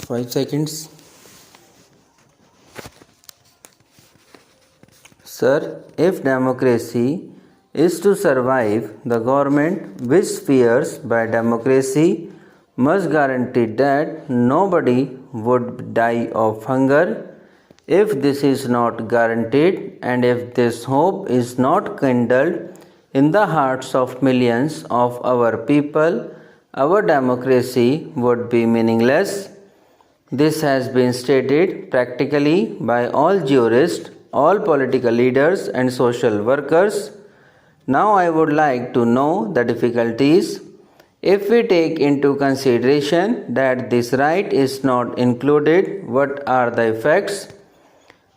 5 seconds. Sir, if democracy is to survive, the government which swears by democracy must guarantee that nobody would die of hunger. If this is not guaranteed and if this hope is not kindled in the hearts of millions of our people, our democracy would be meaningless. This has been stated practically by all jurists, all political leaders, and social workers. Now, I would like to know the difficulties. If we take into consideration that this right is not included, what are the effects?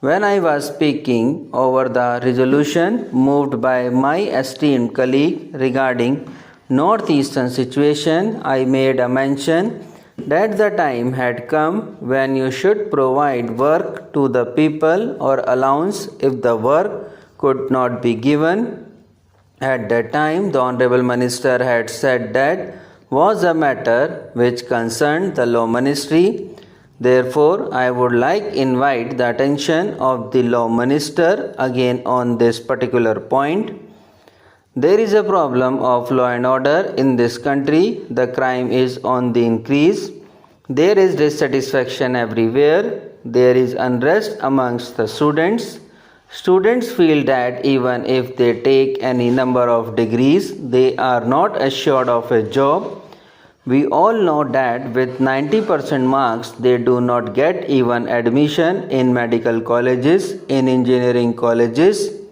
When I was speaking over the resolution moved by my esteemed colleague regarding northeastern situation, I made a mention that the time had come when you should provide work to the people or allowance if the work could not be given. At that time, the Honorable Minister had said that was a matter which concerned the Law Ministry. Therefore, I would like invite the attention of the Law Minister again on this particular point. There is a problem of law and order in this country. The crime is on the increase. There is dissatisfaction everywhere. There is unrest amongst the students. Students feel that even if they take any number of degrees, they are not assured of a job. We all know that with 90% marks, they do not get even admission in medical colleges, in engineering colleges.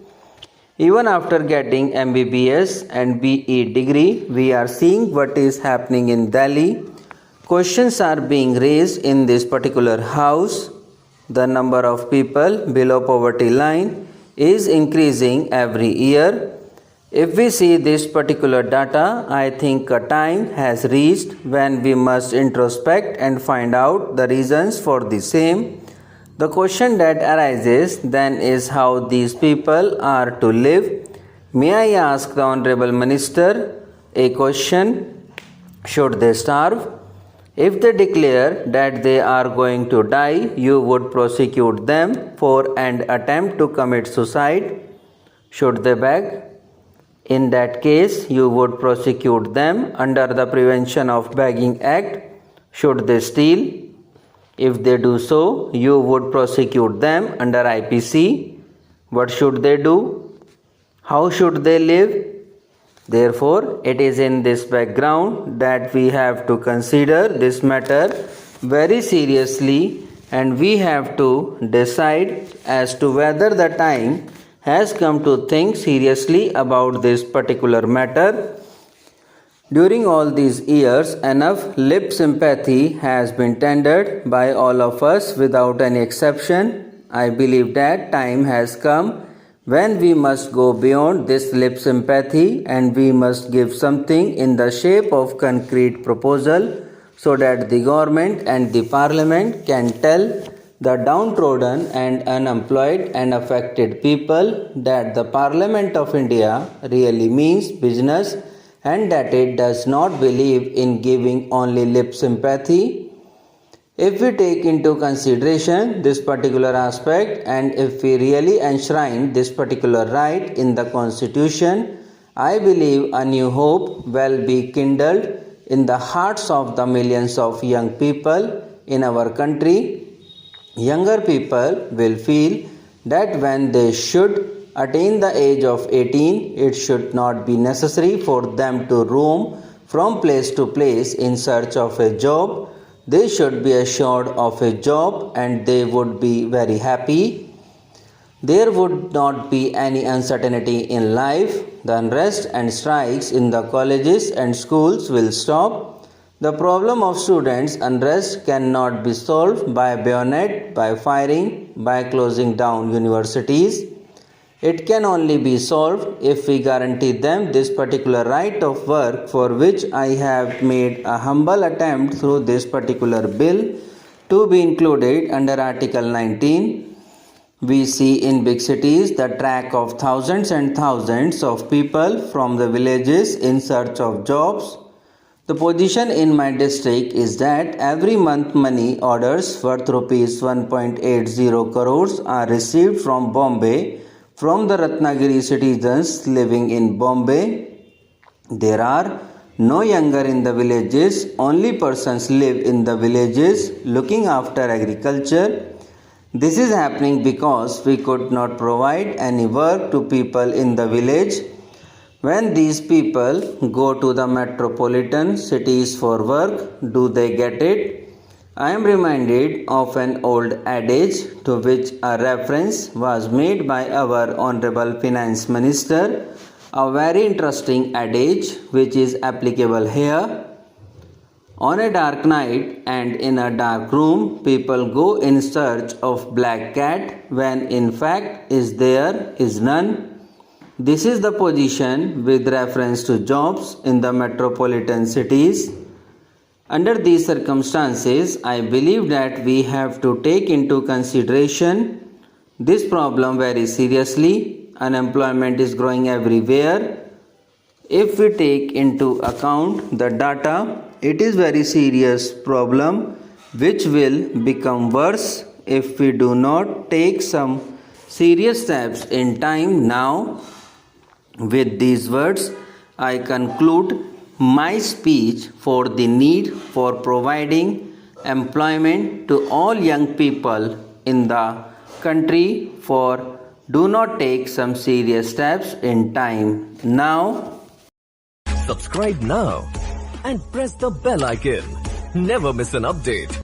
Even after getting MBBS and BE degree, we are seeing what is happening in Delhi. Questions are being raised in this particular house. The number of people below poverty line is increasing every year. If we see this particular data, I think a time has reached when we must introspect and find out the reasons for the same. The question that arises then is how these people are to live. May I ask the Honorable Minister a question? Should they starve? If they declare that they are going to die, you would prosecute them for an attempt to commit suicide. Should they beg? In that case, you would prosecute them under the Prevention of Begging Act. Should they steal? If they do so, you would prosecute them under IPC. What should they do? How should they live? Therefore, it is in this background that we have to consider this matter very seriously and we have to decide as to whether the time has come to think seriously about this particular matter. During all these years, enough lip sympathy has been tendered by all of us without any exception. I believe that time has come when we must go beyond this lip sympathy and we must give something in the shape of concrete proposal so that the government and the parliament can tell the downtrodden and unemployed and affected people that the Parliament of India really means business and that it does not believe in giving only lip sympathy. If we take into consideration this particular aspect and if we really enshrine this particular right in the Constitution, I believe a new hope will be kindled in the hearts of the millions of young people in our country. Younger people will feel that when they should attain the age of 18, it should not be necessary for them to roam from place to place in search of a job. They should be assured of a job and they would be very happy. There would not be any uncertainty in life. The unrest and strikes in the colleges and schools will stop. The problem of students' unrest cannot be solved by bayonet, by firing, by closing down universities. It can only be solved if we guarantee them this particular right of work for which I have made a humble attempt through this particular bill to be included under Article 19. We see in big cities the track of thousands and thousands of people from the villages in search of jobs. The position in my district is that every month money orders worth rupees 1.80 crores are received from Bombay from the Ratnagiri citizens living in Bombay. There are no younger in the villages, only persons live in the villages looking after agriculture. This is happening because we could not provide any work to people in the village. When these people go to the metropolitan cities for work, do they get it? I am reminded of an old adage to which a reference was made by our Honorable Finance Minister, a very interesting adage which is applicable here. On a dark night and in a dark room, people go in search of black cat when in fact there is none. This is the position with reference to jobs in the metropolitan cities. Under these circumstances, I believe that we have to take into consideration this problem very seriously. Unemployment is growing everywhere. If we take into account the data, it is very serious problem which will become worse if we do not take some serious steps in time now. With these words, I conclude my speech for the need for providing employment to all young people in the country, for do not take some serious steps in time now. Subscribe now and press the bell icon. Never miss an update.